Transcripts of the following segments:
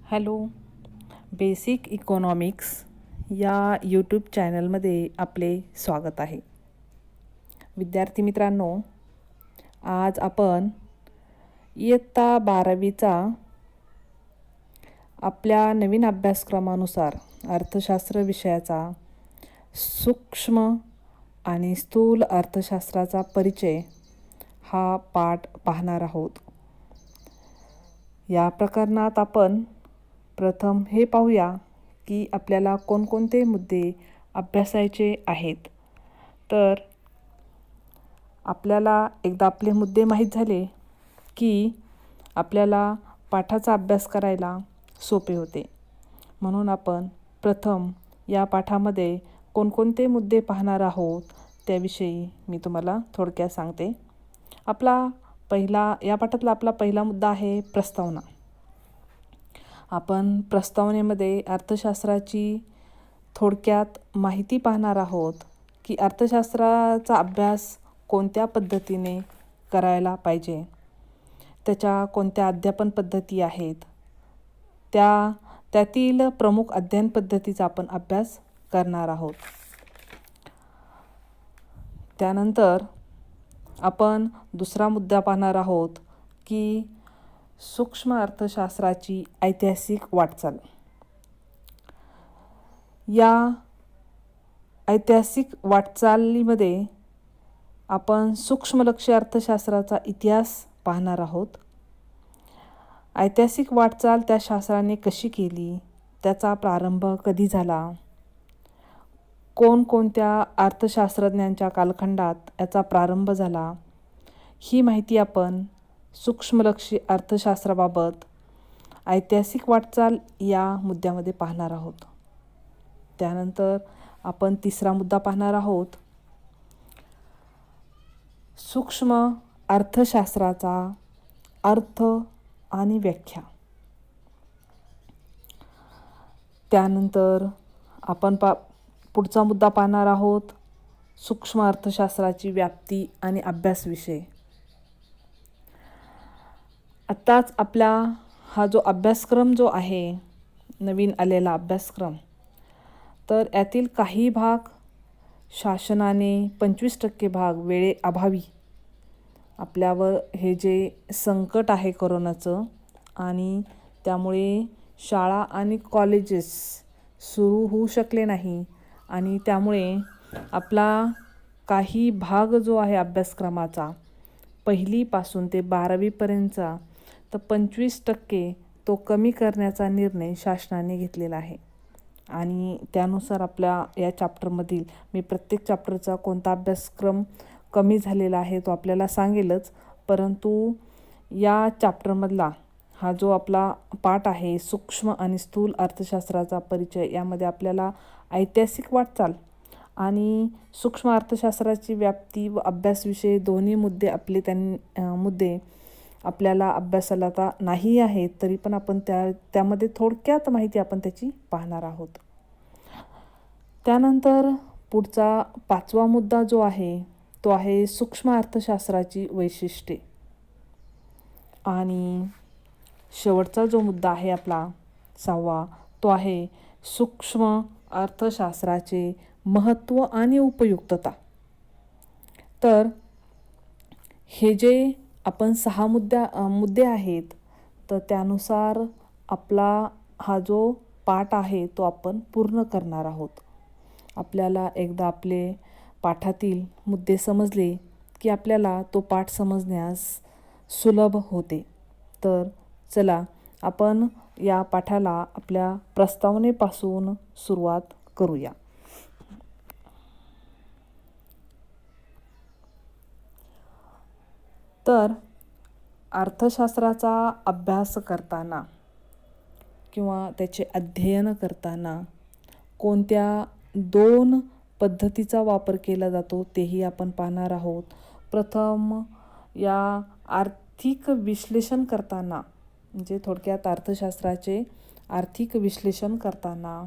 Hello. Basic economics या YouTube चॅनलमध्ये आपले स्वागत आहे. विद्यार्थी मित्रांनो, आज आपण इयत्ता 12वीचा आपल्या नवीन अभ्यासक्रमानुसार अर्थशास्त्र विषयाचा सूक्ष्म आणि स्थूल अर्थशास्त्राचा परिचय हा पाठ पाहणार आहोत. या प्रकरणात आपण प्रथम हे पाहूया की आपल्याला कोणकोणते मुद्दे अभ्यासायचे आहेत. तर आपल्याला एकदा आपले मुद्दे माहीत झाले की आपल्याला पाठाचा अभ्यास करायला सोपे होते. म्हणून आपण प्रथम या पाठामध्ये कोणकोणते मुद्दे पाहणार आहोत त्याविषयी मी तुम्हाला थोडक्यात सांगते. या पाठातला आपला पहिला मुद्दा आहे प्रस्तावना. आपण प्रस्तावनेमध्ये अर्थशास्त्राची थोडक्यात माहिती पाहणार आहोत की अर्थशास्त्राचा अभ्यास कोणत्या पद्धतीने करायला पाहिजे, त्याच्या कोणत्या अध्यापन पद्धती आहेत, त्यातील प्रमुख अध्ययन पद्धतीचा आपण अभ्यास करणार आहोत. त्यानंतर आपण दुसरा मुद्दा पाहणार आहोत की सूक्ष्म अर्थशास्त्राची ऐतिहासिक वाटचाल. या ऐतिहासिक वाटचालीमध्ये आपण सूक्ष्मलक्ष्य अर्थशास्त्राचा इतिहास पाहणार आहोत. ऐतिहासिक वाटचाल त्या शास्त्राने कशी केली, त्याचा प्रारंभ कधी झाला, कोणकोणत्या अर्थशास्त्रज्ञांच्या कालखंडात याचा प्रारंभ झाला, ही माहिती आपण सूक्ष्मलक्ष्य अर्थशास्त्राबाबत ऐतिहासिक वाटचाल या मुद्द्यामध्ये पाहणार आहोत. त्यानंतर आपण तिसरा मुद्दा पाहणार आहोत सूक्ष्म अर्थशास्त्राचा अर्थ आणि व्याख्या. त्यानंतर आपण पुढचा मुद्दा पाहणार आहोत सूक्ष्म अर्थशास्त्राची व्याप्ती आणि अभ्यास विषय. आत्ताच आपला हा जो अभ्यासक्रम जो आहे, नवीन आलेला अभ्यासक्रम, तर यातील काही भाग शासनाने 25% भाग वेळेअभावी आपल्यावर हे जे संकट आहे कोरोनाचं, आणि त्यामुळे शाळा आणि कॉलेजेस सुरू होऊ शकले नाही, आणि त्यामुळे आपला काही भाग जो आहे अभ्यासक्रमाचा 1लीपासून ते 12वीपर्यंतचा, तर 25% तो कमी करण्याचा निर्णय शासनाने घेतलेला आहे. आणि त्यानुसार आपल्या या चॅप्टरमधील मी प्रत्येक चॅप्टरचा कोणता अभ्यासक्रम कमी झालेला आहे तो आपल्याला सांगेलच, परंतु या चॅप्टरमधला हा जो आपला पाठ आहे सूक्ष्म आणि स्थूल अर्थशास्त्राचा परिचय, यामध्ये आपल्याला ऐतिहासिक वाटचाल आणि सूक्ष्म अर्थशास्त्राची व्याप्ती व अभ्यासविषयी दोन्ही मुद्दे मुद्दे आपल्याला अभ्यासाला आता नाही आहेत, तरी पण आपण त्यामध्ये थोडक्यात माहिती आपण त्याची पाहणार आहोत. त्यानंतर पुढचा 5वा मुद्दा जो आहे तो आहे सूक्ष्म अर्थशास्त्राची वैशिष्ट्ये. आणि शेवटचा जो मुद्दा आहे आपला 6वा, तो आहे सूक्ष्म अर्थशास्त्राचे महत्त्व आणि उपयुक्तता. तर हे जे आपण 6 मुद्दे आहेत, तर त्यानुसार आपला हा जो पाठ आहे तो आपण पूर्ण करणार आहोत. आपल्याला एकदा आपले पाठातील मुद्दे समजले की आपल्याला तो पाठ समजण्यास सुलभ होते. तर चला आपण या पाठाला आपल्या प्रस्तावनेपासून सुरुवात करूया. तर अर्थशास्त्राचा अभ्यास करताना किंवा त्याचे अध्ययन करताना कोणत्या 2 पद्धतीचा वापर केला जातो तेही आपण पाहणार आहोत. प्रथम या आर्थिक विश्लेषण करताना, म्हणजे थोडक्यात अर्थशास्त्राचे आर्थिक विश्लेषण करताना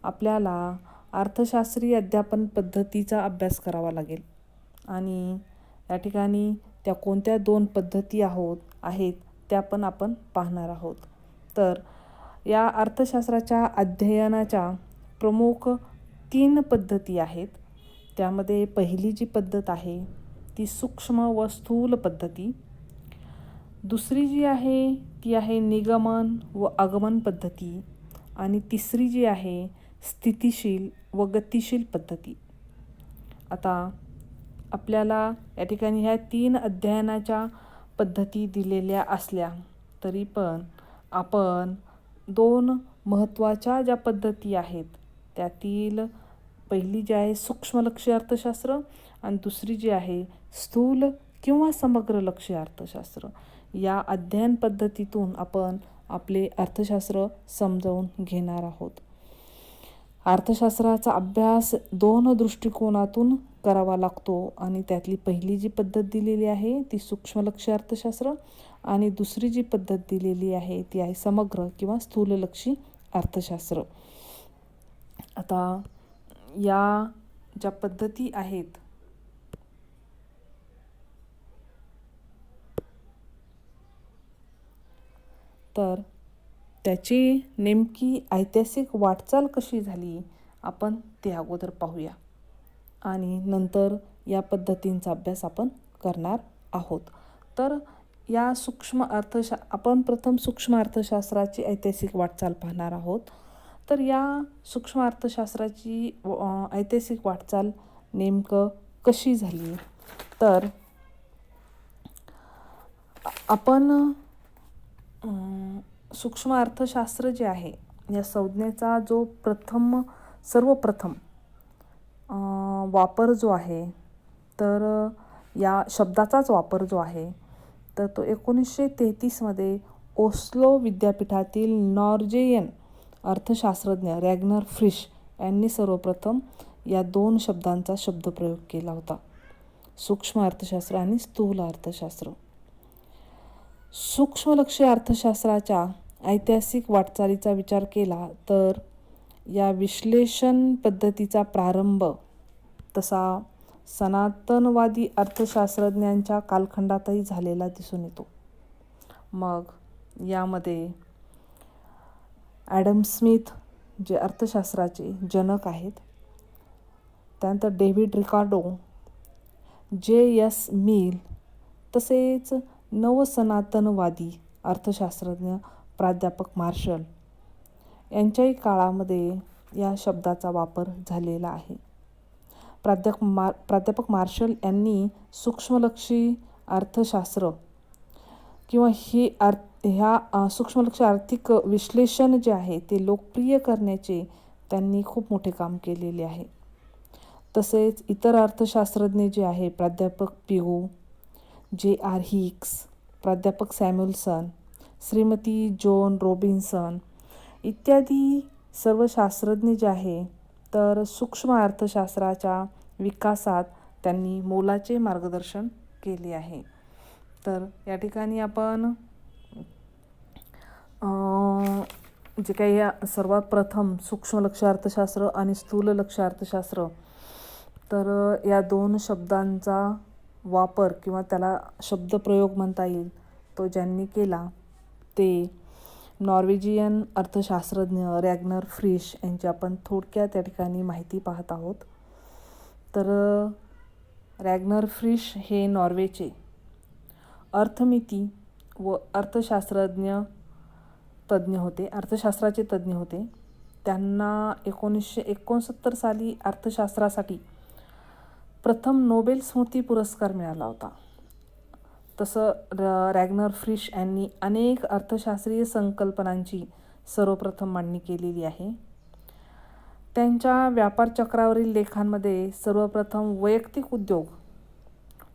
आपल्याला अर्थशास्त्रीय अध्यापन पद्धतीचा अभ्यास करावा लागेल. आणि या ठिकाणी त्या कोणत्या 2 पद्धती आहेत त्या पण आपण पाहणार आहोत. तर या अर्थशास्त्राच्या अध्ययनाच्या प्रमुख 3 पद्धती आहेत. त्यामध्ये पहिली जी पद्धत आहे ती सूक्ष्म व स्थूल पद्धती. दुसरी जी आहे ती आहे निगमन व आगमन पद्धती. आणि तिसरी जी आहे स्थितिशील व गतिशील पद्धती. आता आपल्याला या ठिकाणी ह्या 3 अध्ययनाच्या पद्धती दिलेल्या असल्या तरी पण आपण 2 महत्त्वाच्या ज्या पद्धती आहेत त्यातील पहिली जी आहे सूक्ष्मलक्षी अर्थशास्त्र आणि दुसरी जी आहे स्थूल किंवा समग्र लक्षी अर्थशास्त्र, या अध्ययन पद्धतीतून आपण आपले अर्थशास्त्र समजावून घेणार आहोत. अर्थशास्त्राचा अभ्यास 2 दृष्टिकोनातून करावा लागतो आणि त्यातली पहिली जी पद्धत दिलेली आहे ती सूक्ष्मलक्षी अर्थशास्त्र आणि दुसरी जी पद्धत दिलेली आहे ती आहे समग्र किंवा स्थूललक्षी अर्थशास्त्र. आता या ज्या पद्धती आहेत तर त्याची नेमकी ऐतिहासिक वाटचाल कशी झाली आपण ते अगोदर पाहूया आणि नंतर या पद्धतींचा अभ्यास आपण करणार आहोत. तर या आपण प्रथम सूक्ष्म अर्थशास्त्राची ऐतिहासिक वाटचाल पाहणार आहोत. तर या सूक्ष्म अर्थशास्त्राची ऐतिहासिक वाटचाल नेमकं कशी झाली तर आपण सूक्ष्म अर्थशास्त्र जे आहे या संज्ञेचा जो सर्वप्रथम वापर जो आहे तर या शब्दाचाच वापर जो आहे तर तो 1933मध्ये ओस्लो विद्यापीठातील नॉर्वेजियन अर्थशास्त्रज्ञ रॅग्नर फ्रिश यांनी सर्वप्रथम या 2 शब्दांचा शब्दप्रयोग केला होता, सूक्ष्म अर्थशास्त्र आणि स्थूल अर्थशास्त्र. सूक्ष्मलक्षी अर्थशास्त्राच्या ऐतिहासिक वाटचालीचा विचार केला तर या विश्लेषण पद्धतीचा प्रारंभ तसा सनातनवादी अर्थशास्त्रज्ञांच्या कालखंडातही झालेला दिसून येतो. मग यामध्ये ॲडम स्मिथ जे अर्थशास्त्राचे जनक आहेत, त्यानंतर डेव्हिड रिकार्डो, J.S. मिल तसेच नवसनातनवादी अर्थशास्त्रज्ञ प्राध्यापक मार्शल यांच्याही काळामध्ये या शब्दाचा वापर झालेला आहे. प्राध्यापक मार्शल यांनी सूक्ष्मलक्षी अर्थशास्त्र किंवा ह्या सूक्ष्मलक्षी आर्थिक विश्लेषण जे आहे ते लोकप्रिय करण्याचे त्यांनी खूप मोठे काम केलेले आहे. तसेच इतर अर्थशास्त्रज्ञ जे आहे प्राध्यापक पिगो, J.R. हिक्स, प्राध्यापक सॅम्युएल्सन, श्रीमती जोन रॉबिन्सन इत्यादी सर्व शास्त्रज्ञ जे आहे तर सूक्ष्म अर्थशास्त्राच्या विकासात त्यांनी मोलाचे मार्गदर्शन केले आहे. तर या ठिकाणी आपण जे काही सर्वात प्रथम सूक्ष्मलक्षी अर्थशास्त्र आणि स्थूललक्षी अर्थशास्त्र तर या 2 शब्दांचा वापर किंवा त्याला शब्दप्रयोग म्हणता येईल तो ज्यांनी केला ते नॉर्वेजियन अर्थशास्त्रज्ञ रॅग्नर फ्रिश यांची आपण थोडक्यात या ठिकाणी माहिती पाहत आहोत. तर रॅग्नर फ्रिश हे नॉर्वेचे अर्थमिती व अर्थशास्त्राचे तज्ज्ञ होते. त्यांना 1969 साली अर्थशास्त्रासाठी प्रथम नोबेल स्मृती पुरस्कार मिळाला होता. तसं रॅग्नर फ्रिश यांनी अनेक अर्थशास्त्रीय संकल्पनांची सर्वप्रथम मांडणी केलेली आहे. त्यांच्या व्यापारचक्रावरील लेखांमध्ये सर्वप्रथम वैयक्तिक उद्योग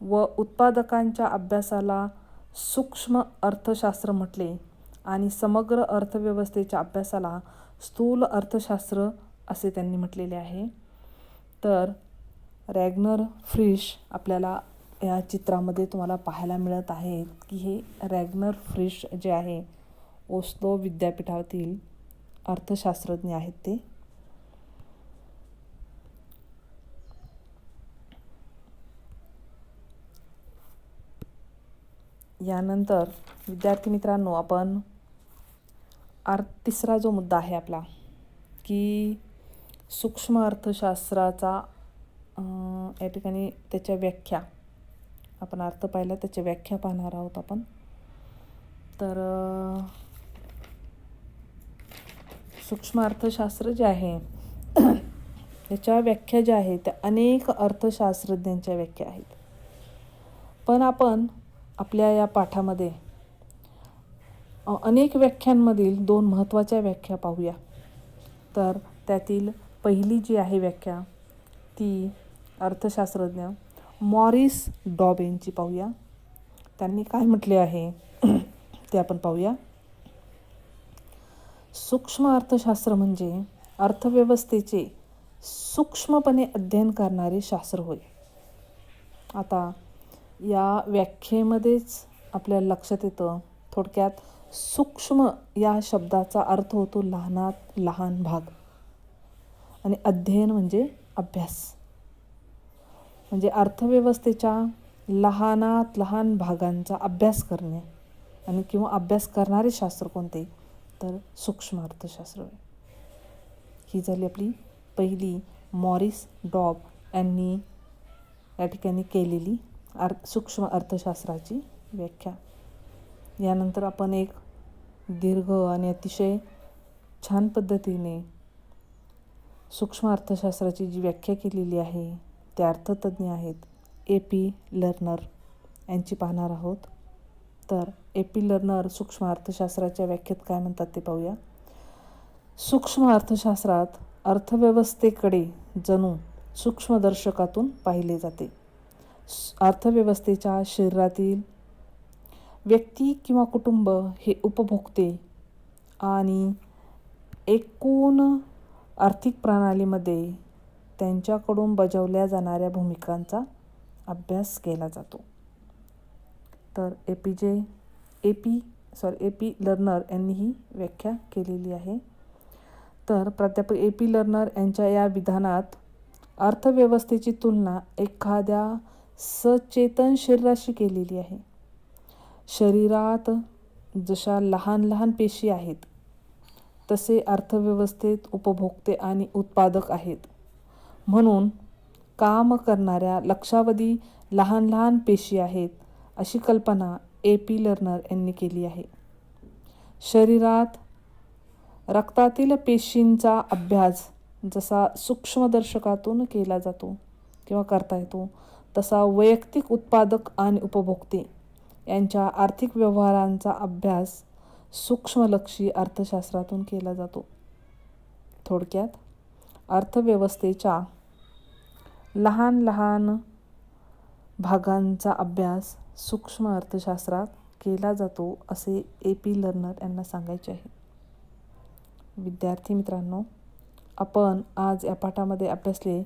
व उत्पादकांच्या अभ्यासाला सूक्ष्म अर्थशास्त्र म्हटले आणि समग्र अर्थव्यवस्थेच्या अभ्यासाला स्थूल अर्थशास्त्र असे त्यांनी म्हटलेले आहे. तर रॅग्नर फ्रिश आपल्याला या चित्रामध्ये तुम्हाला पाहायला मिळत आहे की हे रॅग्नर फ्रिश जे आहे ओस्लो विद्यापीठातील अर्थशास्त्रज्ञ आहेत ते. यानंतर विद्यार्थी मित्रांनो आपण तिसरा जो मुद्दा आहे आपला की सूक्ष्म अर्थशास्त्राचा या ठिकाणी त्याच्या व्याख्या, आपण अर्थ पाहिला त्याच्या व्याख्या पाहणार आहोत आपण. तर सूक्ष्म अर्थशास्त्र जे आहे त्याच्या व्याख्या ज्या आहेत त्या अनेक अर्थशास्त्रज्ञांच्या व्याख्या आहेत. पण आपण आपल्या या पाठामध्ये अनेक व्याख्यांमधील 2 महत्त्वाच्या व्याख्या पाहूया. तर त्यातील पहिली जी आहे व्याख्या ती अर्थशास्त्रज्ञ मॉरिस डॉब यांची पाहूया. त्यांनी काय म्हटले आहे ते आपण पाहूया. सूक्ष्म अर्थशास्त्र म्हणजे अर्थव्यवस्थेचे सूक्ष्मपणे अध्ययन करणारे शास्त्र होय. आता या व्याख्येमध्येच आपल्याला लक्षात येतं थोडक्यात सूक्ष्म या शब्दाचा अर्थ होतो लहानात लहान भाग, आणि अध्ययन म्हणजे अभ्यास. म्हणजे अर्थव्यवस्थेच्या लहानात लहान भागांचा अभ्यास करणे आणि किंवा अभ्यास करणारे शास्त्र कोणते, तर सूक्ष्म अर्थशास्त्र. ही झाली आपली पहिली मॉरिस डॉब यांनी या ठिकाणी केलेली सूक्ष्म अर्थशास्त्राची व्याख्या. यानंतर आपण एक दीर्घ आणि अतिशय छान पद्धतीने सूक्ष्म अर्थशास्त्राची जी व्याख्या केलेली आहे ते अर्थतज्ञ आहेत AP लर्नर यांची पाहणार आहोत. तर AP लर्नर सूक्ष्म अर्थशास्त्राच्या व्याख्येत काय म्हणतात ते पाहूया. सूक्ष्म अर्थशास्त्रात अर्थव्यवस्थेकडे जणू सूक्ष्मदर्शकातून पाहिले जाते. अर्थव्यवस्थेच्या शरीरातील व्यक्ती किंवा कुटुंब हे उपभोक्ते आणि एकूण आर्थिक प्रणालीमध्ये त्यांच्याकडून बजावल्या जाणाऱ्या भूमिकांचा अभ्यास केला जातो. तर AP लर्नर यांनी ही व्याख्या केलेली आहे. तर प्राध्यापक AP लर्नर यांच्या या विधानात अर्थव्यवस्थेची तुलना एखाद्या सचेतन शरीराशी केलेली आहे. शरीरात जशा लहान लहान पेशी आहेत तसे अर्थव्यवस्थेत उपभोक्ते आणि उत्पादक आहेत. म्हणून काम करणाऱ्या लक्षावधी लहान लहान पेशी आहेत अशी कल्पना AP लर्नर यांनी केली आहे. शरीरात रक्तातील पेशींचा अभ्यास जसा सूक्ष्मदर्शकातून केला जातो किंवा करता येतो, तसा वैयक्तिक उत्पादक आणि उपभोक्ते यांच्या आर्थिक व्यवहारांचा अभ्यास सूक्ष्मलक्षी अर्थशास्त्रातून केला जातो. थोडक्यात अर्थव्यवस्थेच्या लहान लहान भागांचा अभ्यास सूक्ष्म अर्थशास्त्रात केला जातो असे AP लर्नर यांना सांगायचे आहे. विद्यार्थी मित्रांनो, आपण आज या पाठामध्ये अभ्यासले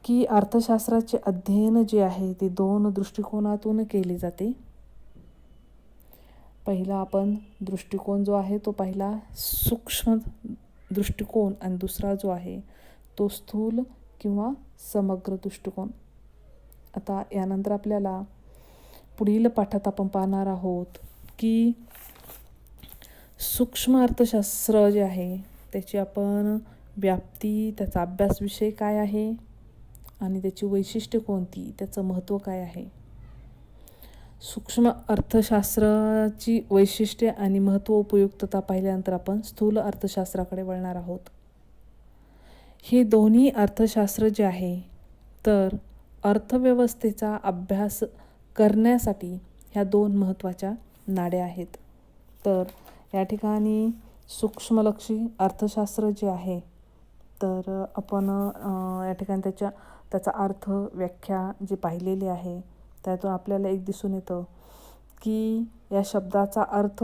की अर्थशास्त्राचे अध्ययन जे आहे ते 2 दृष्टिकोनातून केले जाते. पहिला आपण दृष्टिकोन जो आहे तो पाहिला सूक्ष्म दृष्टिकोन, आणि दुसरा जो आहे तो स्थूल किंवा समग्र दृष्टिकोन. आता यानंतर आपल्याला पुढील पाठात आपण पाहणार आहोत की सूक्ष्म अर्थशास्त्र जे आहे त्याची आपण व्याप्ती, त्याचा अभ्यास विषय काय आहे आणि त्याची वैशिष्ट्ये कोणती, त्याचं महत्त्व काय आहे. सूक्ष्म अर्थशास्त्राची वैशिष्ट्ये आणि महत्त्व, उपयुक्तता पाहिल्यानंतर आपण स्थूल अर्थशास्त्राकडे वळणार आहोत. हे दोन्ही अर्थशास्त्र जे आहे तर अर्थव्यवस्थेचा अभ्यास करण्यासाठी ह्या 2 महत्त्वाच्या नाड्या आहेत. तर या ठिकाणी सूक्ष्मलक्षी अर्थशास्त्र जे आहे तर आपण या ठिकाणी त्याचा अर्थ, व्याख्या जी पाहिलेली आहे त्यातून आपल्याला एक दिसून येतं की या शब्दाचा अर्थ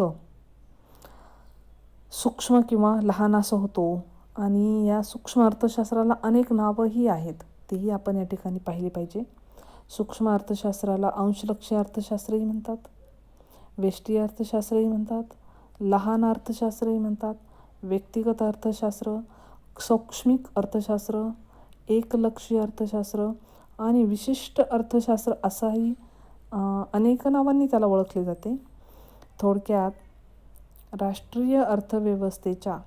सूक्ष्म किंवा लहान असं होतो, आणि या सूक्ष्म अर्थशास्त्राला अनेक नावंही आहेत, तेही आपण या ठिकाणी पाहिले पाहिजे. सूक्ष्म अर्थशास्त्राला अंशलक्षी अर्थशास्त्रही म्हणतात, वेष्टी अर्थशास्त्रही म्हणतात, लहान अर्थशास्त्रही म्हणतात, व्यक्तिगत अर्थशास्त्र, सौक्ष्मिक अर्थशास्त्र, एकलक्षी अर्थशास्त्र आणि विशिष्ट अर्थशास्त्र असाही अनेक नावांनी त्याला ओळखले जाते. थोडक्यात राष्ट्रीय अर्थव्यवस्थेच्या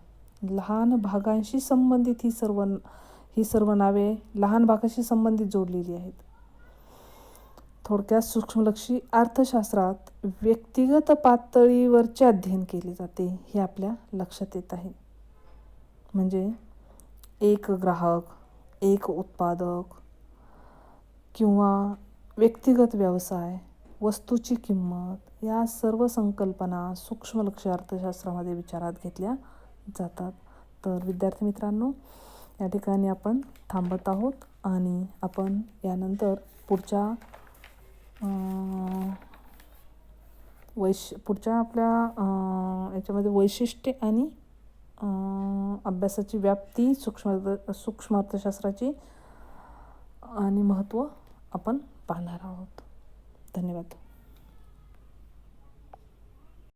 लहान भागांशी संबंधित ही सर्व नावे लहान भागाशी संबंधित जोडलेली आहेत. थोडक्यात सूक्ष्मलक्षी अर्थशास्त्रात व्यक्तिगत पातळीवरचे अध्ययन केले जाते हे आपल्या लक्षात येत आहे. म्हणजे एक ग्राहक, एक उत्पादक किंवा व्यक्तिगत व्यवसाय, वस्तूची किंमत या सर्व संकल्पना सूक्ष्मलक्षी अर्थशास्त्रामध्ये विचारात घेतल्या जातात. तर विद्यार्थी मित्रांनो, या ठिकाणी आपण थांबत आहोत आणि आपण यानंतर पुढच्या आपल्या याच्यामध्ये वैशिष्ट्ये आणि अभ्यासाची व्याप्ती, सूक्ष्म अर्थशास्त्राची आणि महत्त्व आपण पाहणार आहोत. धन्यवाद.